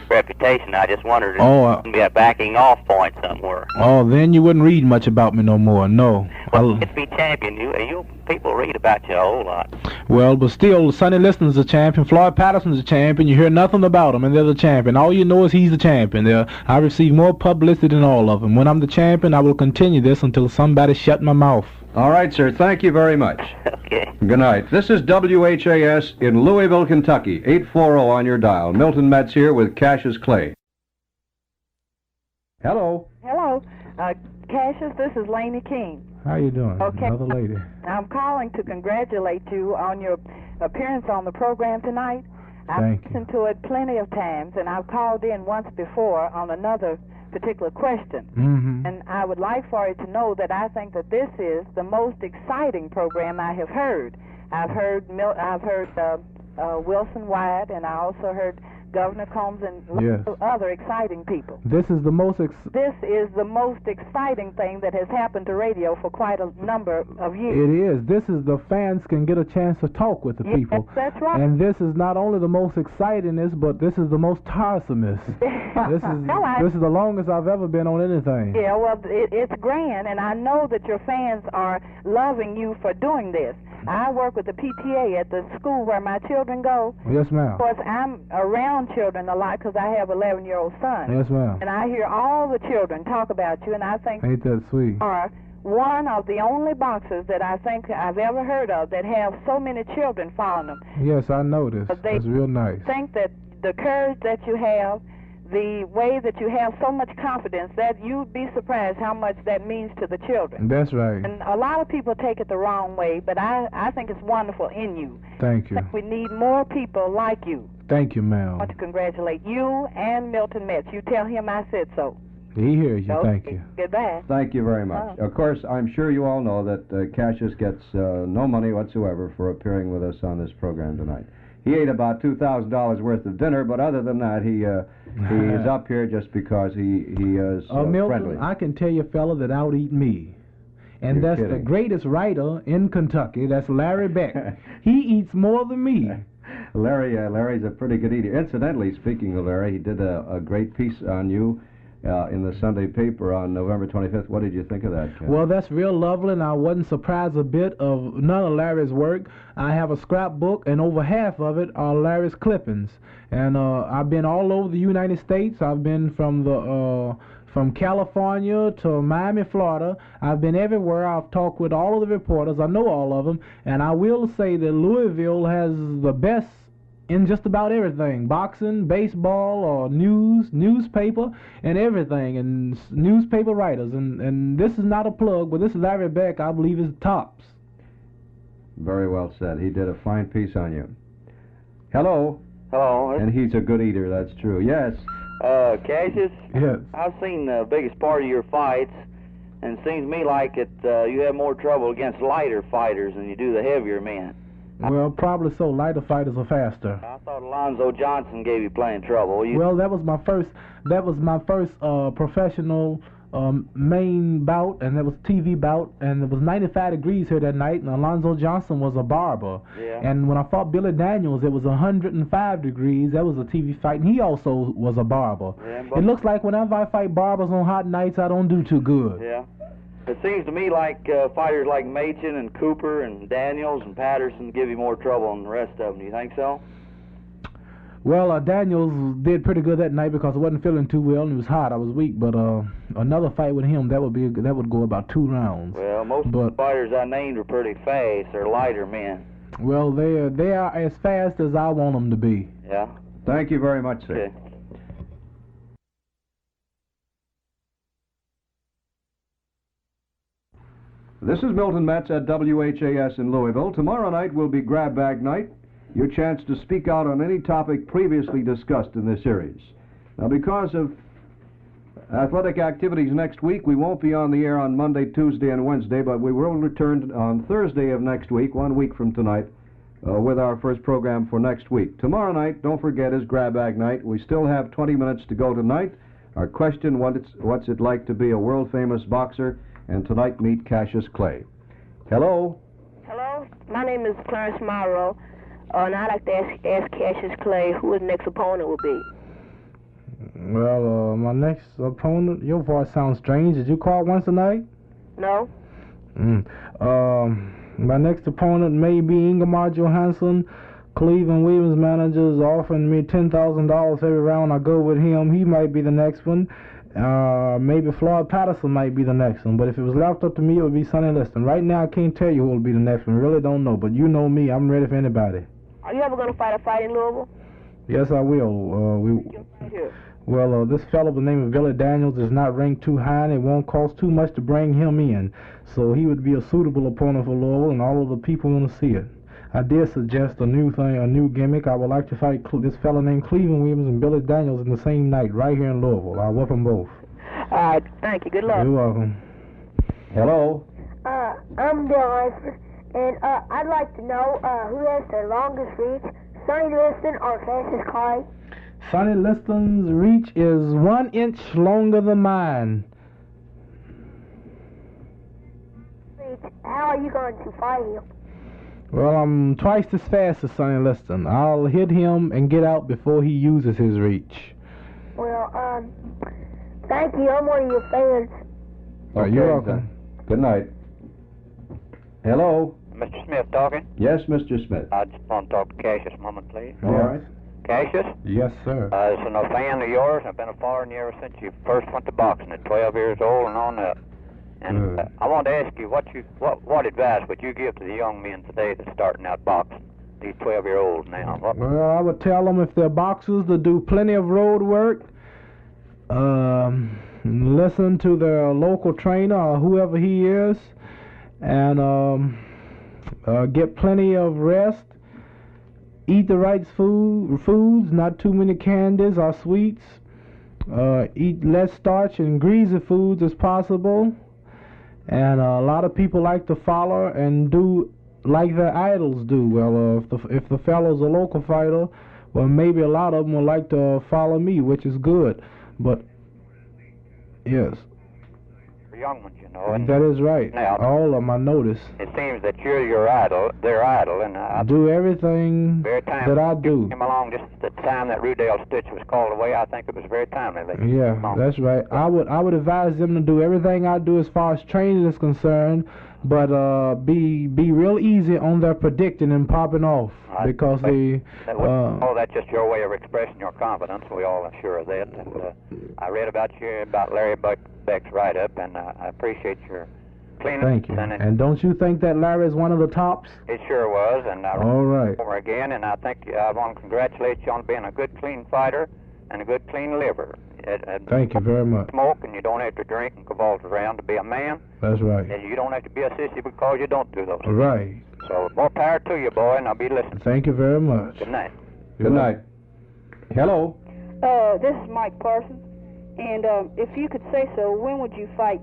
reputation. I just wondered if there would be a backing off point somewhere. Oh, then you wouldn't read much about me no more. No. Well, you be champion. You people read about you a whole lot. Well, but still, Sonny Liston's a champion. Floyd Patterson's a champion. You hear nothing about him, and they're the champion. All you know is he's the champion. I receive more publicity than all of them. When I'm the champion, I will continue this until somebody shut my mouth. All right, sir. Thank you very much. Okay. Good night. This is WHAS in Louisville, Kentucky. 840 on your dial. Milton Metz here with Cassius Clay. Hello. Hello. Cassius, this is Laney King. How you doing? Okay. Another lady. I'm calling to congratulate you on your appearance on the program tonight. I've listened to it plenty of times, and I've called in once before on another particular question. Mm-hmm. And I would like for you to know that I think that this is the most exciting program I have heard. I've heard Wilson Wyatt, and I also heard Governor Combs and lots of other exciting people. This is the most exciting thing that has happened to radio for quite a number of years. It is. This is the fans can get a chance to talk with the people. That's right. And this is not only the most excitingest, but this is the most tiresomest. This is the longest I've ever been on anything. Yeah, well, it's grand, and I know that your fans are loving you for doing this. I work with the PTA at the school where my children go. Yes, ma'am. Of course, I'm around children a lot because I have an 11-year-old son. Yes, ma'am. And I hear all the children talk about you, and I think ain't that sweet? Are one of the only boxers that I think I've ever heard of that have so many children following them. Yes, I know this. That's real nice. I think that the courage that you have, the way that you have so much confidence, that you'd be surprised how much that means to the children. That's right. And a lot of people take it the wrong way, but I think it's wonderful in you. Thank you. I think we need more people like you. Thank you, ma'am. I want to congratulate you and Milton Metz. You tell him I said so. He hears you. Okay. Thank you. Goodbye. Thank you very much. Of course, I'm sure you all know that Cassius gets no money whatsoever for appearing with us on this program tonight. He ate about $2,000 worth of dinner, but other than that, he is up here just because he is Milton, friendly. I can tell you, fella, that out-eat me. And You're that's kidding. the greatest writer in Kentucky. That's Larry Beck. He eats more than me. Larry's a pretty good eater. Incidentally, speaking of Larry, he did a great piece on you in the Sunday paper on November 25th. What did you think of that, Ken? Well, that's real lovely, and I wasn't surprised a bit of none of Larry's work. I have a scrapbook, and over half of it are Larry's clippings. And I've been all over the United States. I've been from California to Miami, Florida. I've been everywhere. I've talked with all of the reporters. I know all of them. And I will say that Louisville has the best in just about everything. Boxing, baseball, or newspaper, and everything. And newspaper writers. And this is not a plug, but this is Larry Beck, I believe, is tops. Very well said. He did a fine piece on you. Hello. Hello. And he's a good eater, that's true. Yes. Cassius? Yes. I've seen the biggest part of your fights, and it seems to me like you have more trouble against lighter fighters than you do the heavier men. Well, probably so. Lighter fighters are faster. I thought Alonzo Johnson gave you plenty of trouble. Well, that was my first professional main bout, and that was TV bout, and it was 95 degrees here that night, and Alonzo Johnson was a barber. Yeah. And when I fought Billy Daniels, it was 105 degrees. That was a TV fight, and he also was a barber. Yeah, it looks like whenever I fight barbers on hot nights, I don't do too good. Yeah. It seems to me like fighters like Machin and Cooper and Daniels and Patterson give you more trouble than the rest of them. Do you think so? Well, Daniels did pretty good that night because I wasn't feeling too well and it was hot. I was weak, but another fight with him that would go about 2 rounds. Well, most of the fighters I named are pretty fast. They're lighter men. Well, they are as fast as I want them to be. Yeah. Thank you very much, sir. Okay. This is Milton Metz at WHAS in Louisville. Tomorrow night will be Grab Bag Night, your chance to speak out on any topic previously discussed in this series. Now, because of athletic activities next week, we won't be on the air on Monday, Tuesday, and Wednesday, but we will return on Thursday of next week, 1 week from tonight, with our first program for next week. Tomorrow night, don't forget, is Grab Bag Night. We still have 20 minutes to go tonight. Our question, what's it like to be a world-famous boxer? And tonight, meet Cassius Clay. Hello? Hello, my name is Clarence Morrow, and I'd like to ask Cassius Clay who his next opponent will be. Well, my next opponent, your voice sounds strange. Did you call once tonight? No. My next opponent may be Ingemar Johansson. Cleveland Williams manager is offering me $10,000 every round I go with him. He might be the next one. Maybe Floyd Patterson might be the next one, but if it was left up to me, it would be Sonny Liston. Right now, I can't tell you who will be the next one. Really don't know, but you know me. I'm ready for anybody. Are you ever going to fight a fight in Louisville? Yes, I will. Well, this fellow by the name of Billy Daniels is not ranked too high, and it won't cost too much to bring him in. So he would be a suitable opponent for Louisville, and all of the people want to see it. I did suggest a new thing, a new gimmick. I would like to fight this fellow named Cleveland Williams and Billy Daniels in the same night, right here in Louisville. I'll whip them both. All right, thank you. Good luck. You're welcome. Hello? I'm Bill Eisner, and I'd like to know who has the longest reach, Sonny Liston or Cassius Clay? Sonny Liston's reach is 1 inch longer than mine. How are you going to fight him? Well, I'm twice as fast as Sonny Liston. I'll hit him and get out before he uses his reach. Well, thank you. I'm one of your fans. Okay, you're welcome. Good night. Hello? Mr. Smith talking? Yes, Mr. Smith. I just want to talk to Cassius a moment, please. All right. Cassius? Yes, sir. I'm a fan of yours. I've been a following you ever since you first went to boxing at 12 years old and on up. And I want to ask you, what advice would you give to the young men today that's starting out boxing? These 12-year-olds now. Well, I would tell them if they're boxers to do plenty of road work, listen to their local trainer or whoever he is, and get plenty of rest, eat the right foods, not too many candies or sweets, eat less starch and greasy foods as possible. And a lot of people like to follow and do like their idols do. Well, if the fellow's a local fighter, well, maybe a lot of them will like to follow me, which is good. But, yes. For young ones, you know. That is right. Now, all of them, I notice. It seems that you're your idol, their idol, and I do everything that I do. Came along just at the time that Rudell Stitch was called away, I think it was very timely. Yeah, that's right. I would advise them to do everything I do as far as training is concerned, but be real easy on their predicting and popping off, because that's just your way of expressing your confidence. We all are sure of that. And I read about Larry Beck's write-up, and I appreciate your cleanness. Thank you. And don't you think that Larry is one of the tops? It sure was, and I all right. Over again, and I think I want to congratulate you on being a good, clean fighter and a good, clean liver. Thank you very much. Smoke, and you don't have to drink and cavalry around to be a man. That's right. And you don't have to be a sissy because you don't do those things. Right. So more power to you, boy, and I'll be listening. Thank you very much. Good night. Good night. Hello. This is Mike Parsons, and if you could say so, when would you fight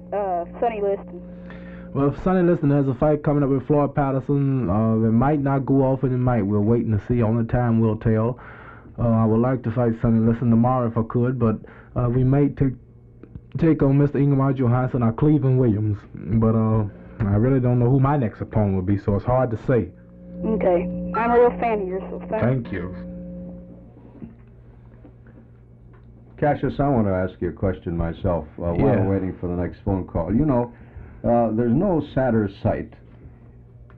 Sonny Liston? Well, if Sonny Liston has a fight coming up with Floyd Patterson, it might not go off, and it might. We're waiting to see. Only time will tell. I would like to fight Sonny Liston tomorrow if I could, but we may take on Mr. Ingemar Johansson or Cleveland Williams. But I really don't know who my next opponent will be, so it's hard to say. Okay. I'm a real fan of yours, so thank you. Cassius, I want to ask you a question myself while we're waiting for the next phone call. You know, there's no sadder sight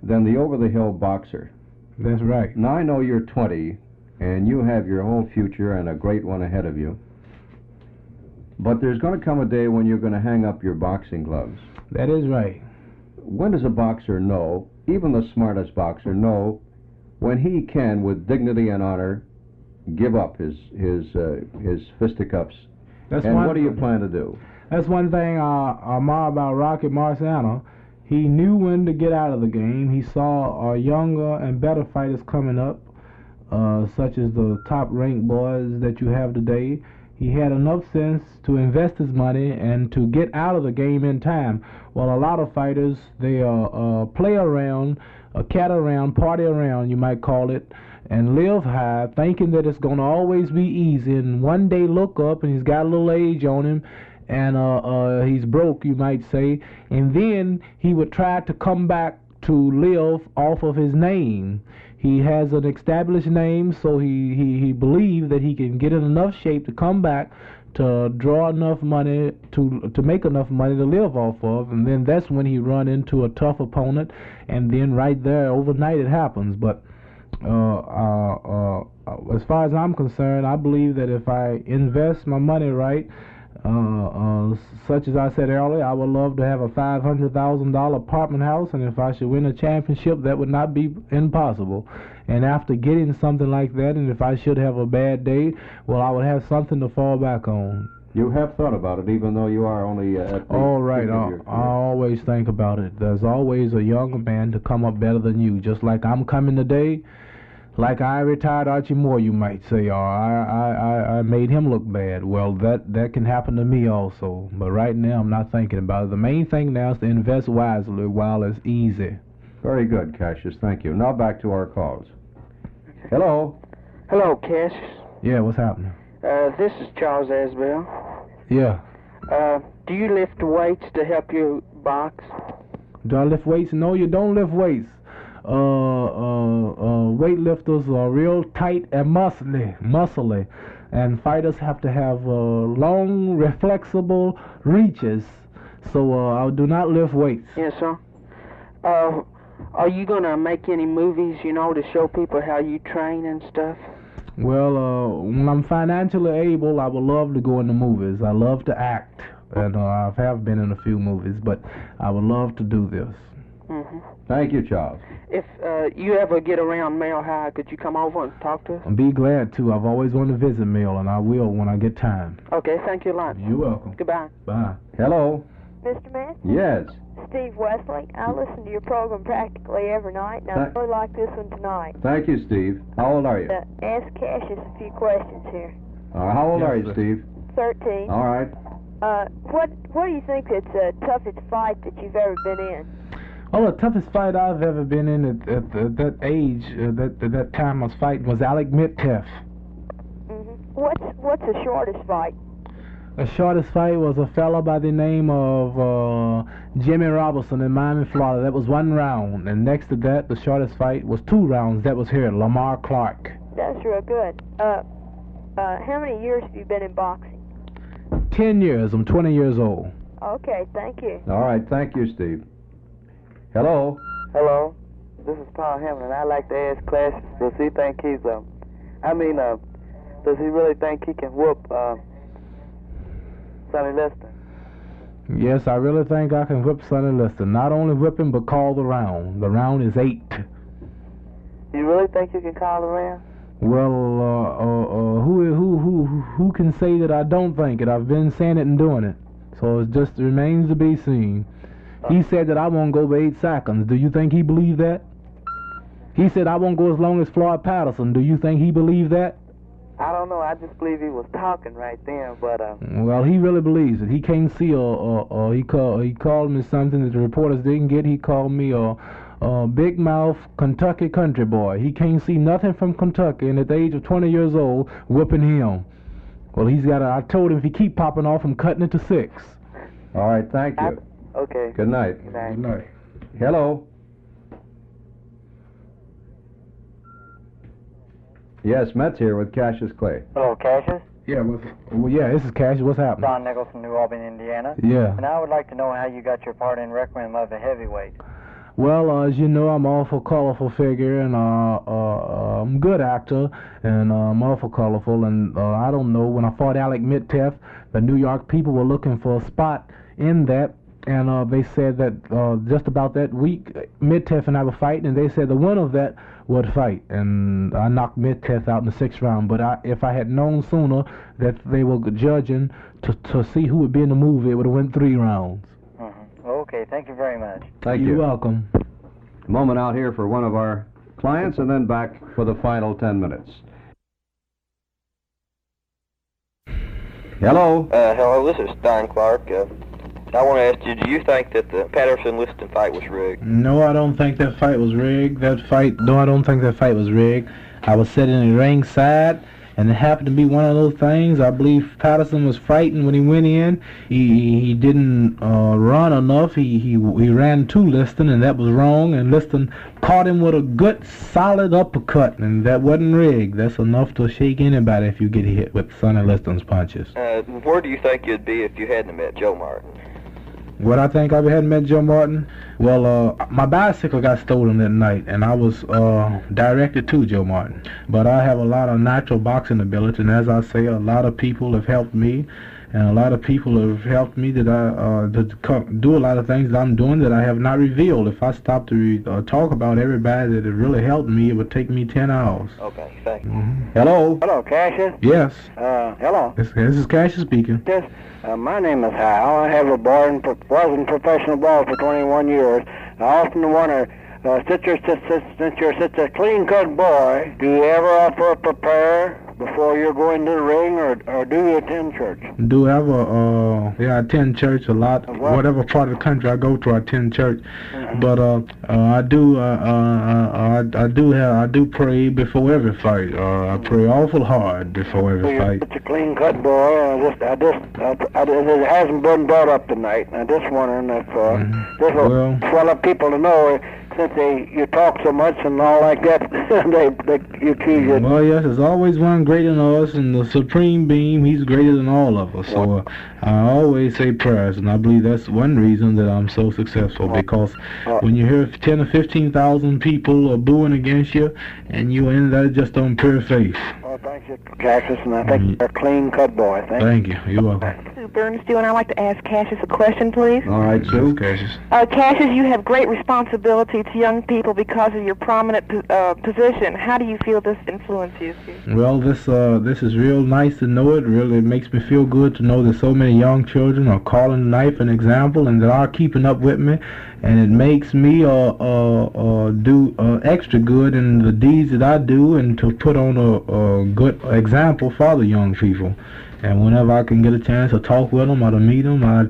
than the over-the-hill boxer. That's right. Now, I know you're 20, and you have your whole future and a great one ahead of you. But there's going to come a day when you're going to hang up your boxing gloves. That is right. When does a boxer know, even the smartest boxer, know when he can, with dignity and honor, give up his fisticuffs? And what do you plan to do? That's one thing I admire about Rocky Marciano. He knew when to get out of the game. He saw younger and better fighters coming up, such as the top-ranked boys that you have today. He had enough sense to invest his money and to get out of the game in time. Well, a lot of fighters, they play around, cat around, party around, you might call it, and live high, thinking that it's going to always be easy, and one day look up and he's got a little age on him, and he's broke, you might say, and then he would try to come back to live off of his name. He has an established name, so he believes that he can get in enough shape to come back to draw enough money to make enough money to live off of, and then that's when he run into a tough opponent, and then right there overnight it happens. But as far as I'm concerned, I believe that if I invest my money right, such as I said earlier, I would love to have a $500,000 apartment house, and if I should win a championship, that would not be impossible. And after getting something like that, and if I should have a bad day, well, I would have something to fall back on. You have thought about it, even though you are only at the all right. I always think about it. There's always a young man to come up better than you, just like I'm coming today. Like I retired Archie Moore, you might say, or I made him look bad. Well, that can happen to me also. But right now, I'm not thinking about it. The main thing now is to invest wisely while it's easy. Very good, Cassius. Thank you. Now back to our calls. Hello. Hello, Cassius. Yeah, what's happening? This is Charles Asbell. Yeah. Do you lift weights to help you box? Do I lift weights? No, you don't lift weights. Weightlifters are real tight and muscly, and fighters have to have long, reflexible reaches. So I do not lift weights. Yes, sir. Are you gonna make any movies, to show people how you train and stuff? Well, when I'm financially able, I would love to go into movies. I love to act, and I have been in a few movies, but I would love to do this. Mm-hmm. Thank you, Charles. If you ever get around Mile High, could you come over and talk to us? I'd be glad to. I've always wanted to visit Mill, and I will when I get time. Okay, thank you a lot. You're welcome. Goodbye. Bye. Hello. Mr. Matt? Yes. Steve Wesley. I listen to your program practically every night, and I really like this one tonight. Thank you, Steve. How old are you? Ask Cassius a few questions here. How old are you, Steve? 13. All right. What do you think that's the toughest fight that you've ever been in? Oh, the toughest fight I've ever been in at that age, that time I was fighting, was Alec Mitteff. Mm-hmm. What's the shortest fight? The shortest fight was a fella by the name of Jimmy Robertson in Miami, Florida. That was 1 round. And next to that, the shortest fight was 2 rounds. That was here, Lamar Clark. That's real good. How many years have you been in boxing? 10 years. I'm 20 years old. Okay, thank you. All right, thank you, Steve. Hello? Hello, this is Paul Hamlin. I'd like to ask Cassius, does he think he's, does he really think he can whoop, Sonny Liston? Yes, I really think I can whip Sonny Liston. Not only whip him, but call the round. The round is 8. You really think you can call the round? Well, who can say that I don't think it? I've been saying it and doing it. So it just remains to be seen. He said that I won't go over 8 seconds. Do you think he believed that? He said I won't go as long as Floyd Patterson. Do you think he believed that? I don't know. I just believe he was talking right then, but Well, he really believes it. He can't see he called me something that the reporters didn't get. He called me a big mouth Kentucky country boy. He can't see nothing from Kentucky, and at the age of 20 years old, whooping him. Well, I told him if he keep popping off, I'm cutting it to 6. All right, thank you. Okay. Good night. Good night. Good night. Hello? Yes, Met's here with Cassius Clay. Hello, Cassius. Yeah, this is Cassius. What's happening? Don Nichols from New Albany, Indiana. Yeah. And I would like to know how you got your part in Requiem of the Heavyweight. Well, as you know, I'm an awful colorful figure, and I'm a good actor, and I'm awful colorful, and I don't know, when I fought Alec Midtef, the New York people were looking for a spot in that, and they said that just about that week, Midtef and I were fighting, and they said the winner of that would fight, and I knocked Midtef out in the 6th round, but if I had known sooner that they were judging to see who would be in the movie, it would have went 3 rounds. Okay, thank you very much. Thank you. You're welcome. A moment out here for one of our clients, and then back for the final 10 minutes. Hello? Hello, this is Stein Clark. I want to ask you, do you think that the Patterson-Liston fight was rigged? No, I don't think that fight was rigged. I don't think that fight was rigged. I was sitting in the ringside, and it happened to be one of those things. I believe Patterson was frightened when he went in. He didn't run enough. He ran to Liston, and that was wrong. And Liston caught him with a good, solid uppercut, and that wasn't rigged. That's enough to shake anybody if you get hit with Sonny Liston's punches. Where do you think you'd be if you hadn't met Joe Martin? What I think I hadn't met Joe Martin? Well, my bicycle got stolen that night, and I was directed to Joe Martin. But I have a lot of natural boxing ability, and as I say, a lot of people have helped me, and a lot of people have helped me to do a lot of things that I'm doing that I have not revealed. If I stopped to talk about everybody that have really helped me, it would take me 10 hours. Okay, thank you. Hello? Hello, Cassius. Yes. Hello. This is Cassius speaking. Yes. My name is Hal. I have was in professional ball for 21 years. I often wonder, since you're such a clean-cut boy, do you ever prepare before you're going to the ring, or do you attend church? I attend church a lot. Whatever part of the country I go to, I attend church. But I do pray before every fight. I pray awful hard before every fight. Such a clean-cut boy. It hasn't been brought up tonight. I'm just wondering if this will swell up people to know. Since you talk so much and all like that, you accuse you. Well, yes, there's always one greater than us, and the Supreme Being, he's greater than all of us. So I always say prayers, and I believe that's one reason that I'm so successful, because when you hear 10 or 15,000 people booing against you, and you end that just on pure faith. Well, thank you, Cassius, and I think you're a clean-cut boy. Thank you. You're welcome. Sue Bernstein, and I'd like to ask Cassius a question, please. All right, Sue. Cassius. Cassius, you have great responsibility to young people because of your prominent position. How do you feel this influences you? Well, this is real nice to know it. Really, it makes me feel good to know that so many young children are calling the knife an example and that are keeping up with me. And it makes me do extra good in the deeds that I do, and to put on a good example for the young people. And whenever I can get a chance to talk with them or to meet them, I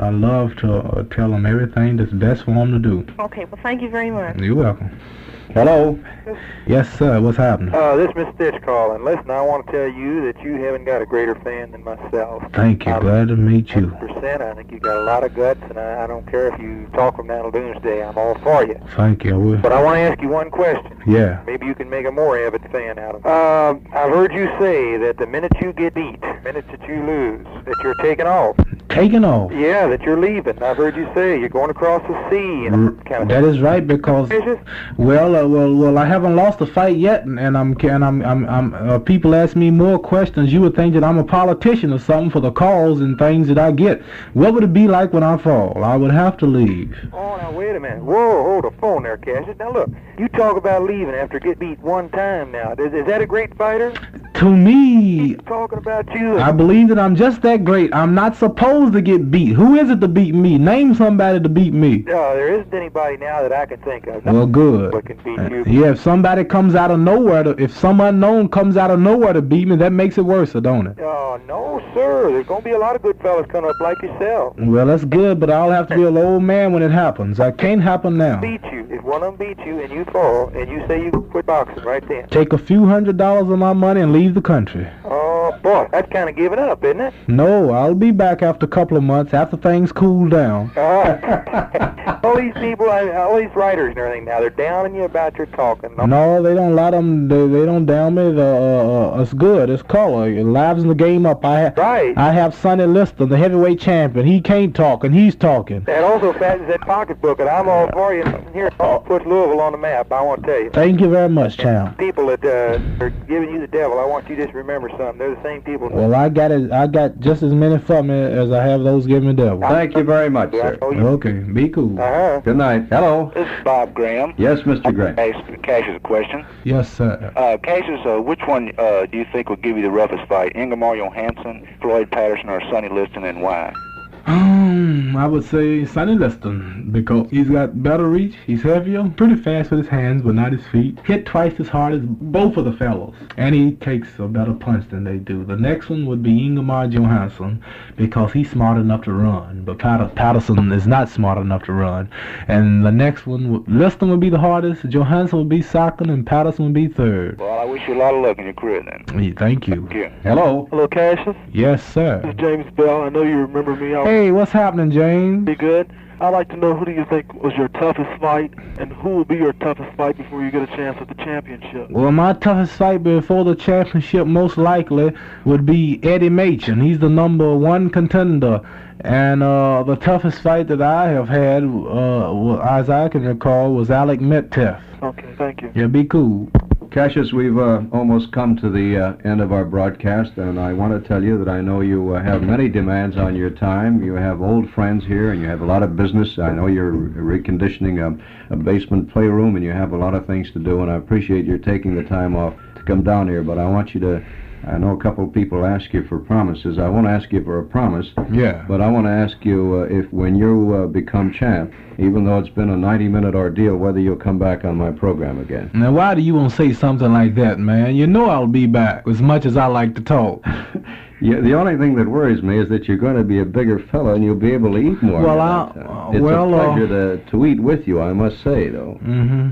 love to tell them everything that's best for them to do. Okay, well, thank you very much. You're welcome. Hello. Yes, sir. What's happening? This is Miss Stitch calling. Listen, I want to tell you that you haven't got a greater fan than myself. Thank you. Glad to meet you. 100%. I think you got a lot of guts, and I don't care if you talk from now till doomsday. I'm all for you. Thank you. I will. But I want to ask you one question. Yeah. Maybe you can make a more avid fan out of it. I've heard you say that the minute you get beat, the minute that you lose, that you're taking off. Taking off? Yeah, that you're leaving. I've heard you say you're going across the sea and kind of. That is right, because well, I haven't lost a fight yet, and I'm people ask me more questions. You would think that I'm a politician or something for the calls and things that I get. What would it be like when I fall? I would have to leave. Oh, now wait a minute. Whoa, hold the phone there, Cassius. Now look, you talk about leaving after get beat one time. Now, is that a great fighter? To me, He's talking about you. I believe that I'm just that great. I'm not supposed to get beat. Who is it to beat me? Name somebody to beat me. There isn't anybody now that I can think of. Well, good. What can beat you? Yeah, if somebody comes out of nowhere, if some unknown comes out of nowhere to beat me, that makes it worse, don't it? Oh, no, sir. There's going to be a lot of good fellas coming up like yourself. Well, that's good, but I'll have to be an old man when it happens. That can't happen now. Beat you. If one of them beats you and you fall and you say you quit boxing right then. Take a few $100s of my money and leave the country. Oh, boy, that's kind of giving up, isn't it? No, I'll be back after a couple of months, after things cool down. All these people, all these writers and everything now, they're downing you about your talking. No, they don't let them, they don't down me. It's good, it's color. It livens the game up. I have Sonny Liston, the heavyweight champion. He can't talk, and he's talking. That also fattens that pocketbook, and I'm all for you. Here, puts Louisville on the map, I want to tell you. Thank you very much, champ. People that are giving you the devil, I want you to just remember something. They're the same people. Well, I got just as many for me as I have those giving me devil. Thank you very much, sir. Okay, be cool. Good night. Hello. This is Bob Graham. Yes, Mr. Graham. Ask Cassius a question. Yes, sir. Cassius, which one do you think will give you the roughest fight? Ingemar Johansson, Floyd Patterson, or Sonny Liston, and why? I would say Sonny Liston, because he's got better reach, he's heavier, pretty fast with his hands but not his feet, hit twice as hard as both of the fellows, and he takes a better punch than they do. The next one would be Ingemar Johansson, because he's smart enough to run, but Patterson is not smart enough to run. And the next one, Liston would be the hardest, Johansson would be second, and Patterson would be third. Well, I wish you a lot of luck in your career then. Yeah, thank you. Thank you. Hello. Hello, Cassius. Yes, sir. This is James Bell. I know you remember me. Hey, what's happening, James? Be good. I'd like to know, who do you think was your toughest fight, and who will be your toughest fight before you get a chance at the championship? Well, my toughest fight before the championship most likely would be Eddie Machen. He's the #1 contender. And the toughest fight that I have had, as I can recall, was Alec Metcalf. Okay, thank you. Yeah, be cool. Cassius, we've almost come to the end of our broadcast, and I want to tell you that I know you have many demands on your time. You have old friends here, and you have a lot of business. I know you're reconditioning a basement playroom, and you have a lot of things to do, and I appreciate your taking the time off to come down here, but I want you to... I know a couple of people ask you for promises. I won't ask you for a promise. Yeah. But I want to ask you if when you become champ, even though it's been a 90-minute ordeal, whether you'll come back on my program again. Now, why do you want to say something like that, man? You know I'll be back, as much as I like to talk. Yeah, the only thing that worries me is that you're going to be a bigger fella and you'll be able to eat more. Well, it's a pleasure to eat with you, I must say, though. Mm-hmm.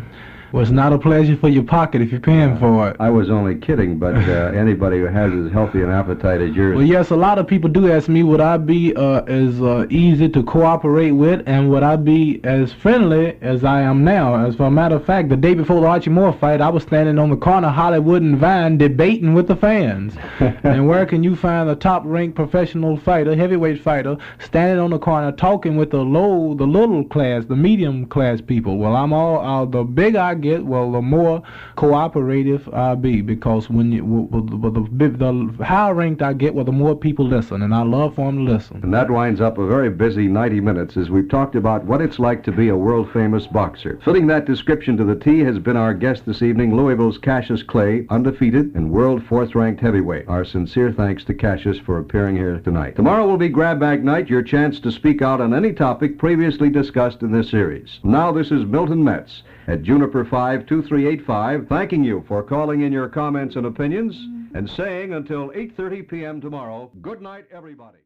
Well, it's not a pleasure for your pocket if you're paying for it. I was only kidding, but anybody who has as healthy an appetite as yours... Well, yes, a lot of people do ask me, would I be as easy to cooperate with, and would I be as friendly as I am now? As for a matter of fact, the day before the Archie Moore fight, I was standing on the corner of Hollywood and Vine debating with the fans. And where can you find a top-ranked professional fighter, heavyweight fighter, standing on the corner talking with the little class, the medium class people? Well, I'm all the bigger I get, well, the more cooperative I'll be, because when the higher ranked I get, well, the more people listen, and I love for them to listen. And that winds up a very busy 90 minutes as we've talked about what it's like to be a world-famous boxer. Fitting that description to the T has been our guest this evening, Louisville's Cassius Clay, undefeated and world 4th-ranked heavyweight. Our sincere thanks to Cassius for appearing here tonight. Tomorrow will be Grab Bag Night, your chance to speak out on any topic previously discussed in this series. Now this is Milton Metz at Juniper 52385, thanking you for calling in your comments and opinions, and saying until 8:30 p.m. tomorrow, good night, everybody.